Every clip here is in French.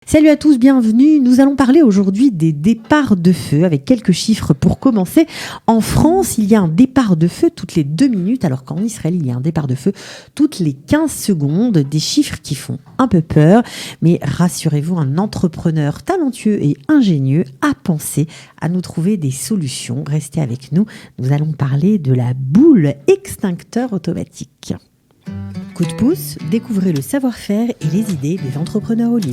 Salut à tous, bienvenue. Nous allons parler aujourd'hui des départs de feu avec quelques chiffres pour commencer. En France, il y a un départ de feu toutes les 2 minutes, alors qu'en Israël, il y a un départ de feu toutes les 15 secondes. Des chiffres qui font un peu peur, mais rassurez-vous, un entrepreneur talentueux et ingénieux a pensé à nous trouver des solutions. Restez avec nous, nous allons parler de la boule extincteur automatique. Coup de pouce, découvrez le savoir-faire et les idées des entrepreneurs en ligne.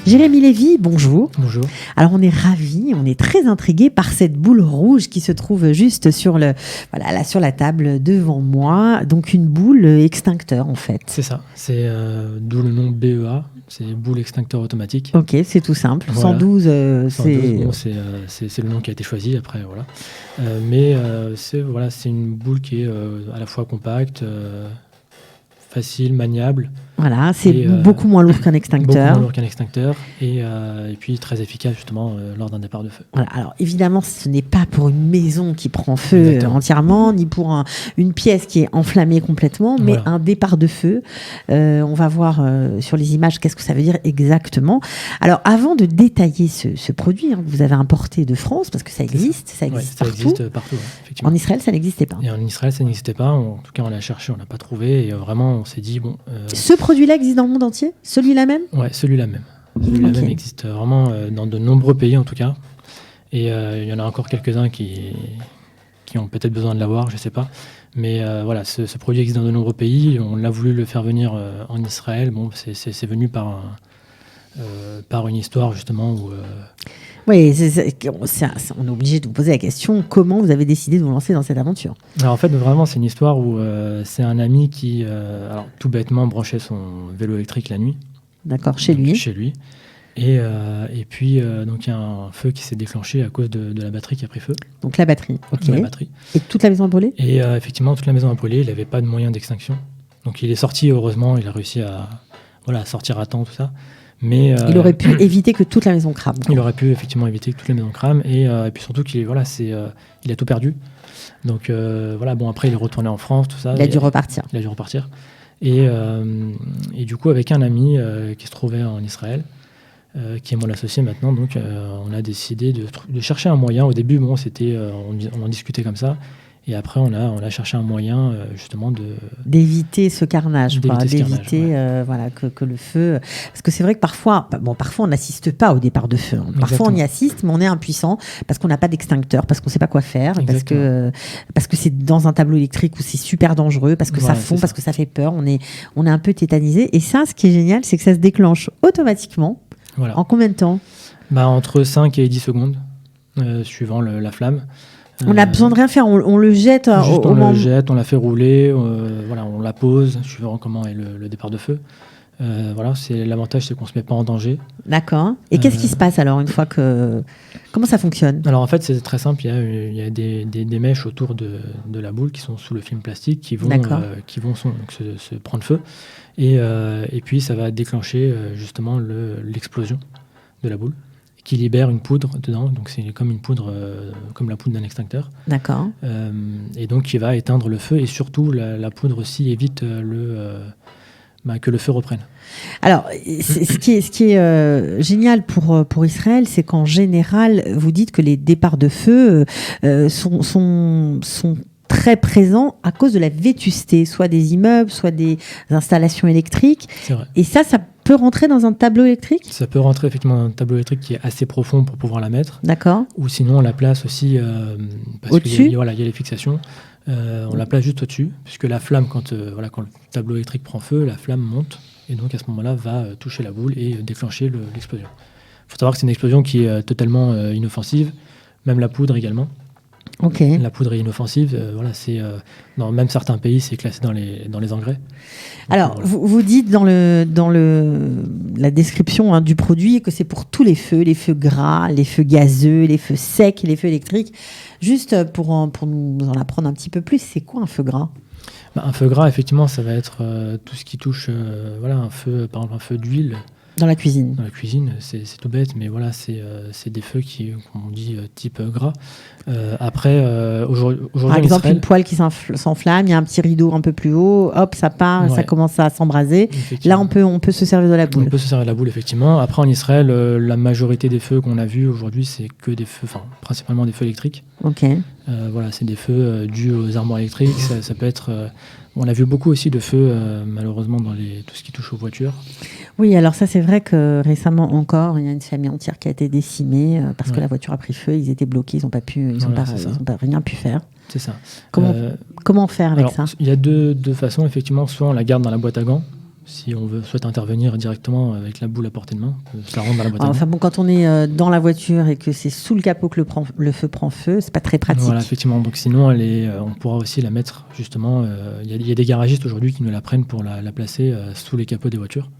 Jérémy Lévy, bonjour. Bonjour. Alors on est ravis, on est très intrigués par cette boule rouge qui se trouve juste sur la table devant moi. Donc une boule extincteur en fait. C'est ça, c'est d'où le nom BEA, c'est boule extincteur automatique. Ok, c'est tout simple. Voilà. 112, 112, bon, c'est le nom qui a été choisi après, voilà. C'est une boule qui est à la fois compacte, facile, maniable. Voilà, c'est beaucoup moins lourd qu'un extincteur. Beaucoup moins lourd qu'un extincteur et puis très efficace justement lors d'un départ de feu. Voilà, alors évidemment, ce n'est pas pour une maison qui prend feu Exactement. entièrement, ni pour une pièce qui est enflammée complètement, mais Voilà. un départ de feu. On va voir sur les images qu'est-ce que ça veut dire exactement. Alors avant de détailler ce produit que vous avez importé de France, parce que ça existe, ça existe Ça partout. existe partout, effectivement. En Israël, ça n'existait pas. Et en Israël, ça n'existait pas. En tout cas, on l'a cherché, on l'a pas trouvé. Et vraiment, on s'est dit, bon... Ce produit-là existe dans le monde entier? Celui-là même? Ouais, celui-là même. Celui-là Ok. même existe vraiment dans de nombreux pays, en tout cas. Et il y en a encore quelques-uns qui ont peut-être besoin de l'avoir, je ne sais pas. Mais voilà, ce produit existe dans de nombreux pays. On a voulu le faire venir en Israël. Bon, c'est venu par une histoire, justement, où... Oui, on est obligé de vous poser la question, comment vous avez décidé de vous lancer dans cette aventure? Alors en fait, vraiment, c'est une histoire où c'est un ami qui, alors, tout bêtement, branchait son vélo électrique la nuit. D'accord, chez Donc, lui. Chez lui. Et puis, donc, il y a un feu qui s'est déclenché à cause de la batterie qui a pris feu. Donc la batterie, ok. La batterie. Et toute la maison a brûlé? Et effectivement, toute la maison a brûlé. Il n'avait pas de moyen d'extinction. Donc il est sorti, heureusement. Il a réussi à sortir à temps, tout ça. Mais Il aurait pu éviter que toute la maison crame. il aurait pu effectivement éviter que toute la maison crame. Et puis surtout qu'il il a tout perdu. Donc bon, après, il est retourné en France, tout ça. Il a dû repartir. Il a dû repartir. Et du coup, avec un ami qui se trouvait en Israël, qui est mon associé maintenant, donc on a décidé de chercher un moyen. Au début, bon, on en discutait comme ça. Et après, on a cherché un moyen justement d'éviter ce carnage, d'éviter que le feu... Parce que c'est vrai que parfois on n'assiste pas au départ de feu. Hein. Parfois, on y assiste, mais on est impuissant parce qu'on n'a pas d'extincteur, parce qu'on ne sait pas quoi faire, parce que c'est dans un tableau électrique où c'est super dangereux, parce que ça fond, parce que ça fait peur. On est un peu tétanisé. Et ça, ce qui est génial, c'est que ça se déclenche automatiquement. Voilà. En combien de temps? Entre 5 et 10 secondes, suivant la flamme. On n'a besoin de rien faire, on le jette on le jette, on la fait rouler, on la pose, suivant comment est le départ de feu. L'avantage, c'est qu'on ne se met pas en danger. D'accord. Et qu'est-ce qui se passe alors une fois que... Comment ça fonctionne? Alors en fait, c'est très simple, il y a des mèches autour de la boule qui sont sous le film plastique qui vont se prendre feu. Et puis ça va déclencher justement l'explosion de la boule, qui libère une poudre dedans, donc c'est comme une poudre, comme la poudre d'un extincteur. D'accord. Et donc qui va éteindre le feu, et surtout la poudre aussi évite que le feu reprenne. Alors, ce qui est génial pour Israël, c'est qu'en général, vous dites que les départs de feu sont très présents à cause de la vétusté, soit des immeubles, soit des installations électriques. C'est vrai. Et ça peut rentrer dans un tableau électrique? Ça peut rentrer effectivement dans un tableau électrique qui est assez profond pour pouvoir la mettre. D'accord. Ou sinon, on la place aussi parce au-dessus. Il y a les fixations. On la place juste au-dessus, puisque la flamme, quand le tableau électrique prend feu, la flamme monte, et donc à ce moment-là, va toucher la boule et déclencher l'explosion. Il faut savoir que c'est une explosion qui est totalement inoffensive, même la poudre également. Ok. La poudre est inoffensive, dans même certains pays, c'est classé dans les engrais. Alors, vous dites dans la description du produit que c'est pour tous les feux gras, les feux gazeux, les feux secs, les feux électriques. Juste pour nous en apprendre un petit peu plus, c'est quoi un feu gras? Un feu gras, effectivement, ça va être tout ce qui touche, un feu, par exemple un feu d'huile. Dans la cuisine. Dans la cuisine, c'est tout bête, mais voilà, c'est des feux qui, comme on dit, type gras. Après, aujourd'hui, par exemple, Israël, une poêle qui s'enflamme, il y a un petit rideau un peu plus haut, hop, ça part, ça commence à s'embraser. Là, on peut se servir de la boule. On peut se servir de la boule, effectivement. Après, en Israël, la majorité des feux qu'on a vus aujourd'hui, c'est que des feux, principalement des feux électriques. Ok. Voilà, c'est des feux dus aux armoires électriques. Ça peut être. On a vu beaucoup aussi de feux, malheureusement, dans tout ce qui touche aux voitures. Oui, alors ça, c'est vrai que récemment encore, il y a une famille entière qui a été décimée parce que la voiture a pris feu. Ils étaient bloqués, ils n'ont pas rien pu faire. C'est ça. Comment faire avec ça ? Il y a deux façons, effectivement. Soit on la garde dans la boîte à gants. Si on souhaite intervenir directement avec la boule à portée de main, ça rentre dans la boîte à gants. Enfin bon, quand on est dans la voiture et que c'est sous le capot que le feu prend feu, c'est pas très pratique. Voilà, effectivement. Donc sinon, on pourra aussi la mettre justement. Il y a des garagistes aujourd'hui qui nous la prennent pour la placer sous les capots des voitures.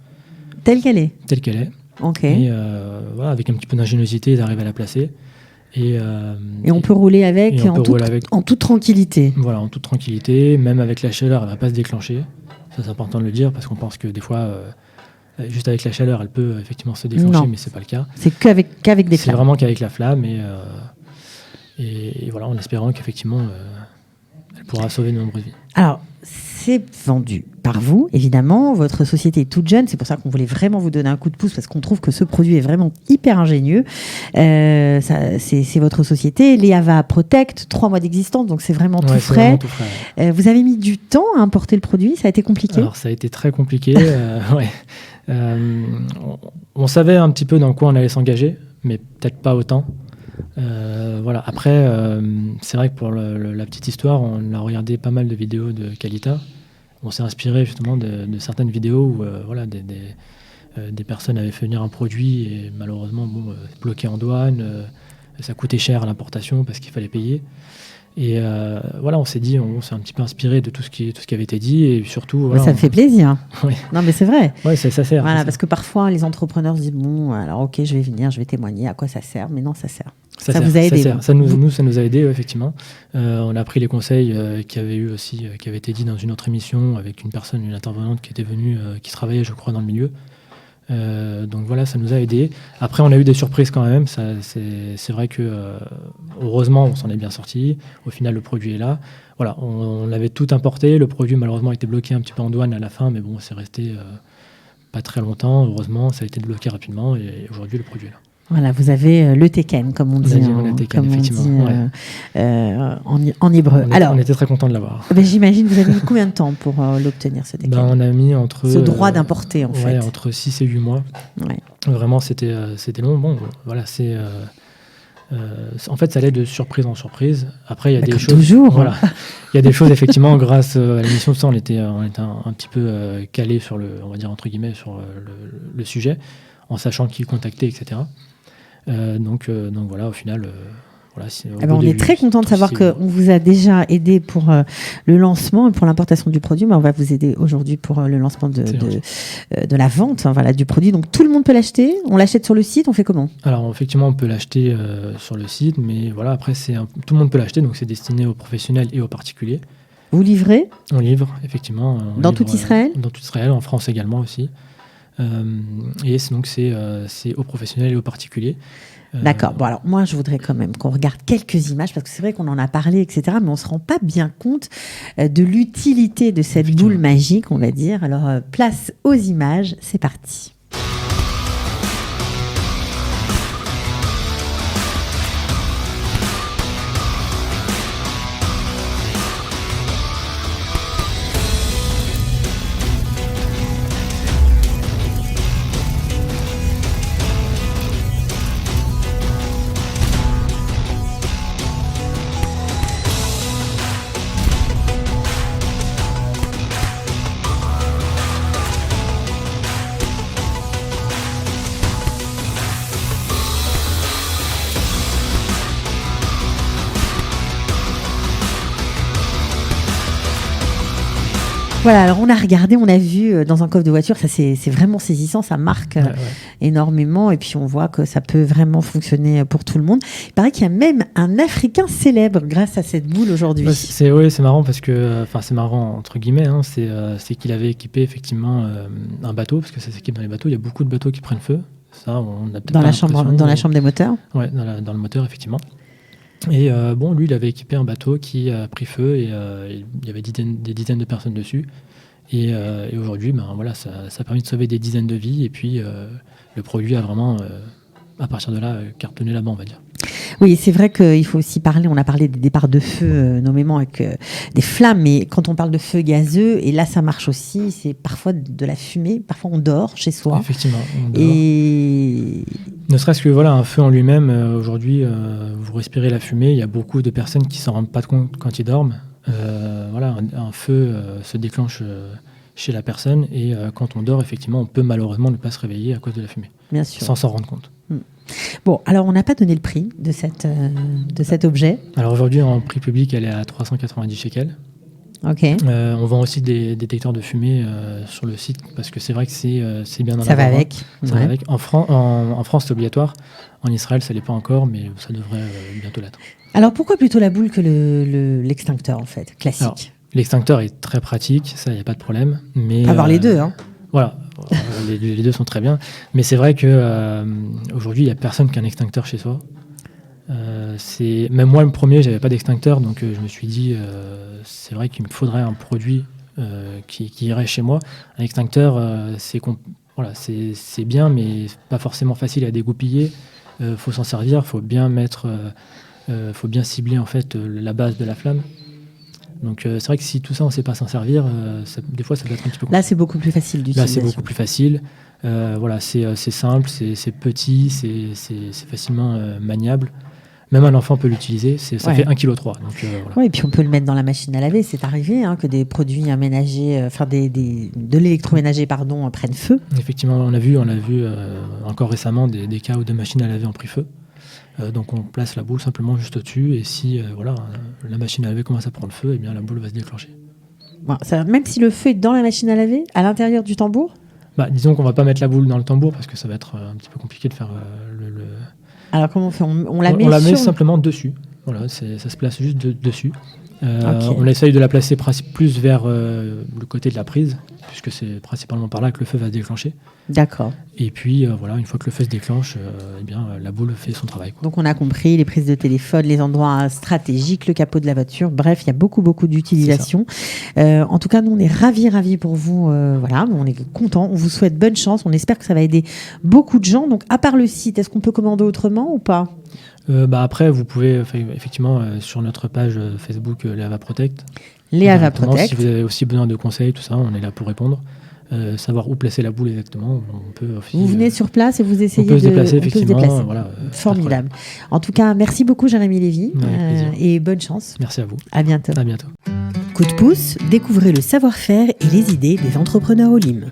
Telle qu'elle est. Telle qu'elle est. Ok. Et voilà, avec un petit peu d'ingéniosité, ils arrivent à la placer. Et on peut rouler avec en toute tranquillité. Voilà, en toute tranquillité. Même avec la chaleur, elle ne va pas se déclencher. Ça, c'est important de le dire parce qu'on pense que des fois, juste avec la chaleur, elle peut effectivement se déclencher, mais ce n'est pas le cas. C'est qu'avec des flammes. C'est vraiment qu'avec la flamme. Et voilà, en espérant qu'effectivement, elle pourra sauver de nombreuses vies. Alors, c'est vendu par vous, évidemment. Votre société est toute jeune. C'est pour ça qu'on voulait vraiment vous donner un coup de pouce parce qu'on trouve que ce produit est vraiment hyper ingénieux. C'est votre société. L'EAVA Protect, 3 mois d'existence, donc c'est vraiment tout frais. Vraiment tout frais. Vous avez mis du temps à importer le produit. Ça a été compliqué ? Alors, ça a été très compliqué. On savait un petit peu dans quoi on allait s'engager, mais peut-être pas autant. Voilà. Après, c'est vrai que pour la petite histoire, on a regardé pas mal de vidéos de Qualita. On s'est inspiré justement de certaines vidéos où voilà, des personnes avaient fait venir un produit et malheureusement bloqué en douane. Ça coûtait cher à l'importation parce qu'il fallait payer. Et voilà, on s'est dit, on s'est un petit peu inspiré de tout ce qui avait été dit et surtout. Voilà, ça me fait plaisir. Oui. Non, mais c'est vrai. Ouais, ça sert. Voilà, parce que parfois les entrepreneurs se disent bon, alors ok, je vais venir, je vais témoigner. À quoi ça sert ? Mais non, ça sert. Ça vous a aidé. Ça nous a aidé, effectivement. On a pris les conseils qui avaient été dits dans une autre émission avec une intervenante qui était venue, qui travaillait, je crois, dans le milieu. Donc voilà, ça nous a aidé. Après, on a eu des surprises quand même. C'est vrai que heureusement, on s'en est bien sorti. Au final, le produit est là. Voilà, on avait tout importé. Le produit, malheureusement, a été bloqué un petit peu en douane à la fin, mais bon, c'est resté pas très longtemps. Heureusement, ça a été débloqué rapidement et aujourd'hui, le produit est là. Voilà, vous avez le Tekken, comme on dit, en hébreu. On était très contents de l'avoir. J'imagine, vous avez mis combien de temps pour l'obtenir, ce Tekken ? On a mis ce droit d'importer, en fait. Entre 6 et 8 mois. Ouais. Vraiment, c'était long. Bon, voilà, en fait, ça allait de surprise en surprise. Après, il y a des choses. Toujours. Voilà. Il y a des choses, effectivement, grâce à l'émission, on était un petit peu calé sur on va dire, entre guillemets, sur le sujet, en sachant qui contacter, etc. Donc voilà, au final, on est très content de savoir qu'on vous a déjà aidé pour le lancement et pour l'importation du produit, mais on va vous aider aujourd'hui pour le lancement de la vente du produit. Donc tout le monde peut l'acheter. On l'achète sur le site. On fait comment ? Alors effectivement, on peut l'acheter sur le site, mais voilà, après tout le monde peut l'acheter, donc c'est destiné aux professionnels et aux particuliers. Vous livrez ? On livre, effectivement. Dans tout Israël ? Dans tout Israël, en France également aussi. Et donc c'est aux professionnels et aux particuliers. D'accord. Bon, alors moi, je voudrais quand même qu'on regarde quelques images, parce que c'est vrai qu'on en a parlé, etc., mais on ne se rend pas bien compte de l'utilité de cette boule magique, on va dire. Alors, place aux images, c'est parti. Voilà, alors on a regardé, on a vu dans un coffre de voiture, ça c'est vraiment saisissant, ça marque énormément et puis on voit que ça peut vraiment fonctionner pour tout le monde. Il paraît qu'il y a même un Africain célèbre grâce à cette boule aujourd'hui. C'est marrant parce que, c'est marrant entre guillemets, hein, c'est qu'il avait équipé effectivement un bateau, parce que ça s'équipe dans les bateaux, il y a beaucoup de bateaux qui prennent feu. Ça, on a peut-être dans la chambre des moteurs. Ouais, dans le moteur effectivement. Et lui, il avait équipé un bateau qui a pris feu et il y avait des dizaines de personnes dessus. Et aujourd'hui, ça a permis de sauver des dizaines de vies. Et puis, le produit a vraiment, à partir de là, cartonné là-bas, on va dire. Oui, c'est vrai qu'il faut aussi parler, on a parlé des départs de feu, nommément avec des flammes, mais quand on parle de feu gazeux, et là ça marche aussi, c'est parfois de la fumée, parfois on dort chez soi. Effectivement, on dort. Et ne serait-ce que un feu en lui-même, aujourd'hui, vous respirez la fumée, il y a beaucoup de personnes qui ne s'en rendent pas compte quand ils dorment. Un feu se déclenche chez la personne, et quand on dort, effectivement, on peut malheureusement ne pas se réveiller à cause de la fumée. Bien sûr. Sans s'en rendre compte. Bon, alors on n'a pas donné le prix de cet objet. Alors aujourd'hui, en prix public, elle est à 390 shekels. Ok. On vend aussi des détecteurs de fumée sur le site, parce que c'est vrai que c'est bien dans la Ça va avec. Ça va avec. En France, c'est obligatoire. En Israël, ça ne l'est pas encore, mais ça devrait bientôt l'être. Alors pourquoi plutôt la boule que l'extincteur, en fait, classique? Alors, l'extincteur est très pratique, ça, il n'y a pas de problème. Mais, avoir les deux, hein. Voilà, les deux sont très bien. Mais c'est vrai qu'aujourd'hui, il n'y a personne qui a un extincteur chez soi. Même moi, le premier, je n'avais pas d'extincteur, donc je me suis dit, c'est vrai qu'il me faudrait un produit qui irait chez moi. Un extincteur, c'est bien, mais pas forcément facile à dégoupiller. Faut s'en servir, faut bien faut bien cibler en fait la base de la flamme. Donc c'est vrai que si tout ça on ne sait pas s'en servir, des fois ça peut être un petit peu compliqué. Là c'est beaucoup plus facile d'utilisation. Là c'est beaucoup plus facile. C'est simple, c'est petit, c'est facilement maniable. Même un enfant peut l'utiliser, ça fait 1,3 kg. Oui, et puis on peut le mettre dans la machine à laver. C'est arrivé que des produits ménagers, de l'électroménager, prennent feu. Effectivement, on a vu encore récemment des cas où des machines à laver ont pris feu. Donc on place la boule simplement juste au-dessus, et si la machine à laver commence à prendre feu, eh bien la boule va se déclencher. Bon, même si le feu est dans la machine à laver, à l'intérieur du tambour? Disons qu'on ne va pas mettre la boule dans le tambour, parce que ça va être un petit peu compliqué de faire Alors comment on fait? On la met simplement dessus. Voilà, ça se place juste dessus. Okay. On essaye de la placer plus vers le côté de la prise, puisque c'est principalement par là que le feu va se déclencher. D'accord. Et puis une fois que le feu se déclenche, la boule fait son travail, quoi. Donc on a compris, les prises de téléphone, les endroits stratégiques, le capot de la voiture, bref, il y a beaucoup d'utilisation. En tout cas, nous on est ravis pour vous. On est contents, on vous souhaite bonne chance, on espère que ça va aider beaucoup de gens. Donc à part le site, est-ce qu'on peut commander autrement ou pas? Après, vous pouvez effectivement sur notre page Facebook Les Hava Protect. Les Hava Protect. Si vous avez aussi besoin de conseils, tout ça, on est là pour répondre. Savoir où placer la boule exactement. On peut aussi, vous venez sur place et vous essayez de se déplacer, effectivement. Formidable. En tout cas, merci beaucoup Jérémy Lévy et bonne chance. Merci à vous. À bientôt. À bientôt. Coup de pouce, découvrez le savoir-faire et les idées des entrepreneurs Olim.